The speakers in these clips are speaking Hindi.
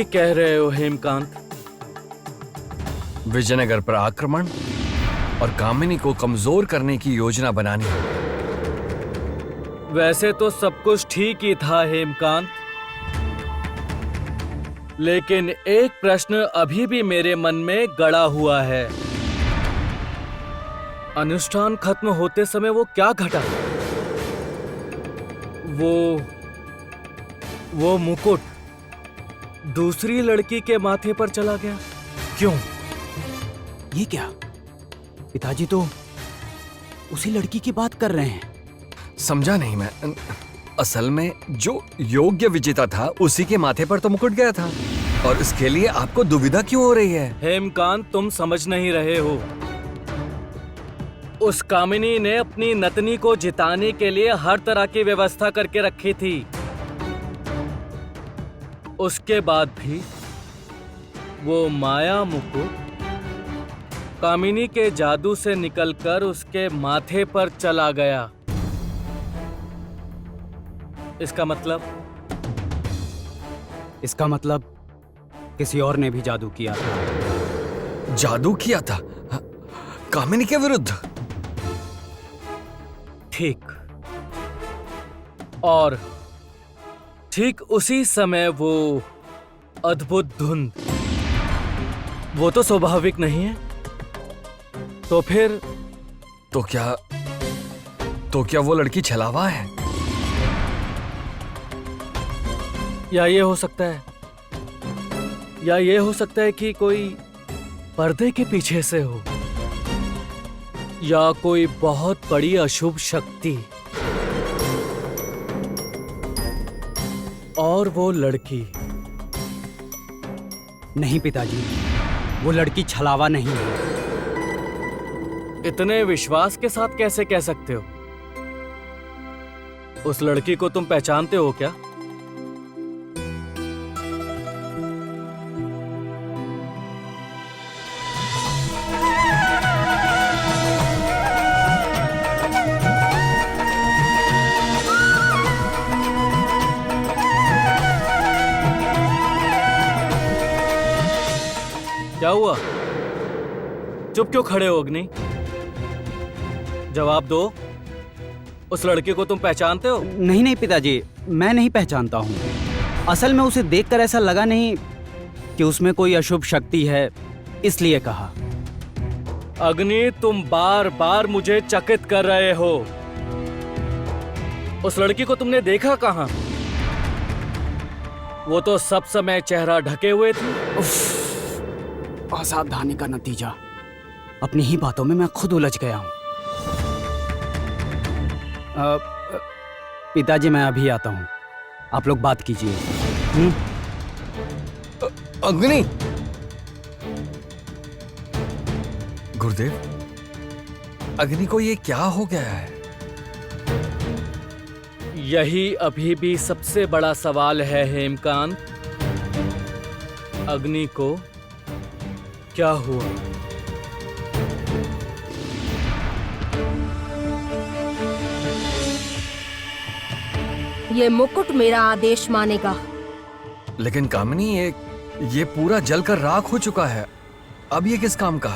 कह रहे हो हेमकांत? विजयनगर पर आक्रमण और कामिनी को कमजोर करने की योजना बनानी है। वैसे तो सब कुछ ठीक ही था हेमकांत, लेकिन एक प्रश्न अभी भी मेरे मन में गड़ा हुआ है। अनुष्ठान खत्म होते समय वो क्या घटा? वो मुकुट दूसरी लड़की के माथे पर चला गया। क्यों? ये क्या? पिताजी तो उसी लड़की की बात कर रहे हैं। समझा नहीं मैं। असल में जो योग्य विजेता था उसी के माथे पर तो मुकुट गया था, और इसके लिए आपको दुविधा क्यों हो रही है? हेमकांत, तुम समझ नहीं रहे हो। उस कामिनी ने अपनी नतनी को जिताने के लिए हर तरह की व्यवस्था करके रखी थी। उसके बाद भी वो माया मुकुट कामिनी के जादू से निकलकर उसके माथे पर चला गया। इसका मतलब किसी और ने भी जादू किया था। जादू किया था कामिनी के विरुद्ध? ठीक। और ठीक उसी समय वो अद्भुत धुंध, वो तो स्वाभाविक नहीं है। तो फिर तो क्या वो लड़की छलावा है? या ये हो सकता है कि कोई पर्दे के पीछे से हो, या कोई बहुत बड़ी अशुभ शक्ति। और वो लड़की? नहीं पिताजी, वो लड़की छलावा नहीं है। इतने विश्वास के साथ कैसे कह सकते हो? उस लड़की को तुम पहचानते हो क्या? क्या हुआ? चुप क्यों खड़े हो अग्नि? जवाब दो। उस लड़के को तुम पहचानते हो? नहीं पिताजी, मैं नहीं पहचानता हूँ। असल में उसे देखकर ऐसा लगा नहीं कि उसमें कोई अशुभ शक्ति है, इसलिए कहा। अग्नि, तुम बार बार मुझे चकित कर रहे हो। उस लड़की को तुमने देखा कहाँ? वो तो सब समय चेहरा ढके हुए थी। असावधानी का नतीजा। अपनी ही बातों में मैं खुद उलझ गया हूँ। पिताजी, मैं अभी आता हूँ, आप लोग बात कीजिए। अग्नि! गुरुदेव, अग्नि को ये क्या हो गया है? यही अभी भी सबसे बड़ा सवाल है हेमकांत। अग्नि को क्या हुआ? ये मुकुट मेरा आदेश मानेगा। लेकिन कामिनी, ये पूरा जलकर राख हो चुका है। अब ये किस काम का?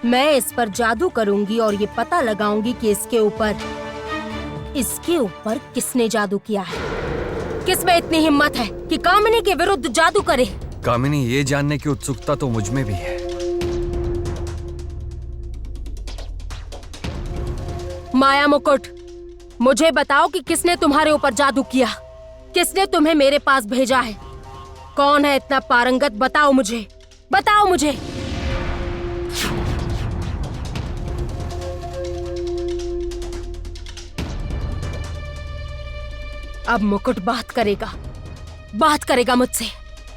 मैं इस पर जादू करूंगी और ये पता लगाऊंगी कि इसके ऊपर किसने जादू किया है। किसमें इतनी हिम्मत है कि कामिनी के विरुद्ध जादू करे? कामिनी, ये जानने की उत्सुकता तो मुझ में भी है। माया मुकुट, मुझे बताओ कि किसने तुम्हारे ऊपर जादू किया? किसने तुम्हें मेरे पास भेजा है? कौन है इतना पारंगत? बताओ मुझे। अब मुकुट बात करेगा मुझसे।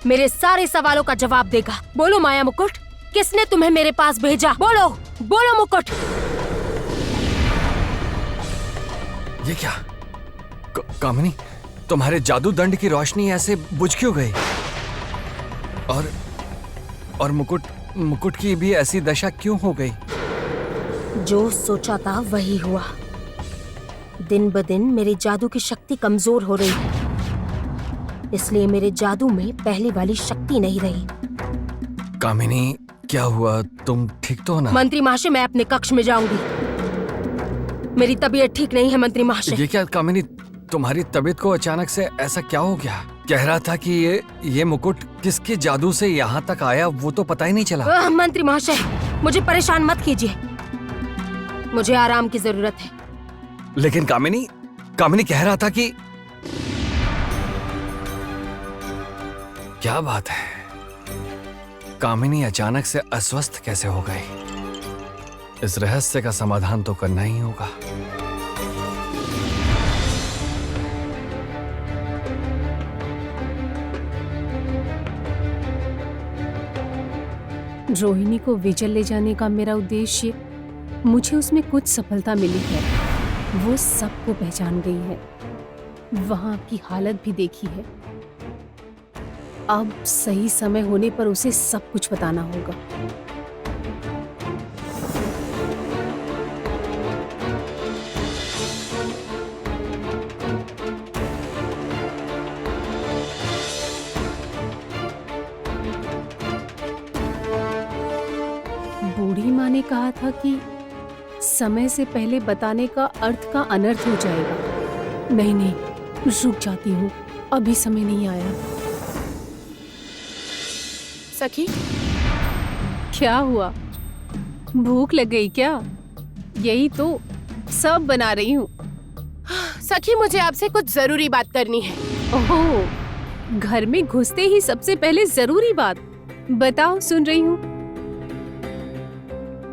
मेरे सारे सवालों का जवाब देगा। बोलो माया मुकुट, किसने तुम्हें मेरे पास भेजा? बोलो मुकुट। ये क्या? कामिनी, तुम्हारे जादू दंड की रोशनी ऐसे बुझ क्यों गई? और मुकुट की भी ऐसी दशा क्यों हो गई? जो सोचा था वही हुआ। दिन ब दिन मेरी जादू की शक्ति कमजोर हो रही है। इसलिए मेरे जादू में पहले वाली शक्ति नहीं रही। कामिनी, क्या हुआ? तुम ठीक तो हो ना? मंत्री महाशय, मैं अपने कक्ष में जाऊंगी। मेरी तबीयत ठीक नहीं है मंत्री महाशय। ये क्या कामिनी, तुम्हारी तबीयत को अचानक से ऐसा क्या हो गया? कह रहा था कि ये मुकुट किसके जादू से यहाँ तक आया वो तो पता ही नहीं चला। मंत्री महाशय, मुझे परेशान मत कीजिए, मुझे आराम की जरूरत है। लेकिन कामिनी कह रहा था कि क्या बात है? कामिनी अचानक से अस्वस्थ कैसे हो गई? इस रहस्य का समाधान तो करना ही होगा। रोहिणी को विजल ले जाने का मेरा उद्देश्य, मुझे उसमें कुछ सफलता मिली है। वो सबको पहचान गई है, वहां की हालत भी देखी है। अब सही समय होने पर उसे सब कुछ बताना होगा। बूढ़ी माँ ने कहा था कि समय से पहले बताने का अर्थ का अनर्थ हो जाएगा। नहीं, रुक जाती हूँ, अभी समय नहीं आया। सखी, क्या हुआ? भूख लग गई क्या? यही तो सब बना रही हूँ। सखी, मुझे आपसे कुछ जरूरी बात करनी है। ओह, घर में घुसते ही सबसे पहले जरूरी बात बताओ, सुन रही हूँ।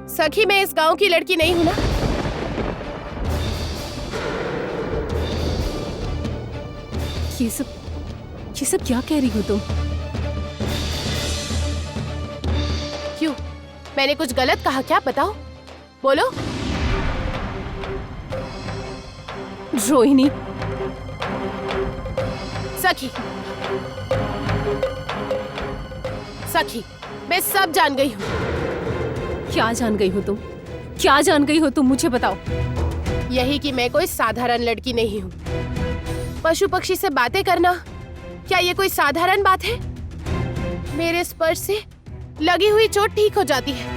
सखी, मैं इस गांव की लड़की नहीं हूँ ना? ये सब क्या कह रही हो तुम? क्यों, मैंने कुछ गलत कहा क्या? बताओ, बोलो। रोहिणी, सखी, सखी, मैं सब जान गई हूँ। क्या जान गई हो तुम? क्या जान गई हो तुम, मुझे बताओ। यही कि मैं कोई साधारण लड़की नहीं हूँ। पशु पक्षी से बातें करना, क्या ये कोई साधारण बात है? मेरे स्पर्श से लगी हुई चोट ठीक हो जाती है।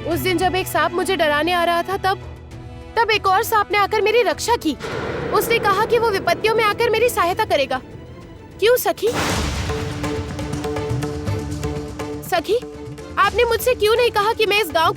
उस दिन जब एक सांप मुझे डराने आ रहा था, तब एक और सांप ने आकर मेरी रक्षा की। उसने कहा कि वो विपत्तियों में आकर मेरी सहायता करेगा। क्यों सखी? सखी, आपने मुझसे क्यों नहीं कहा कि मैं इस गांव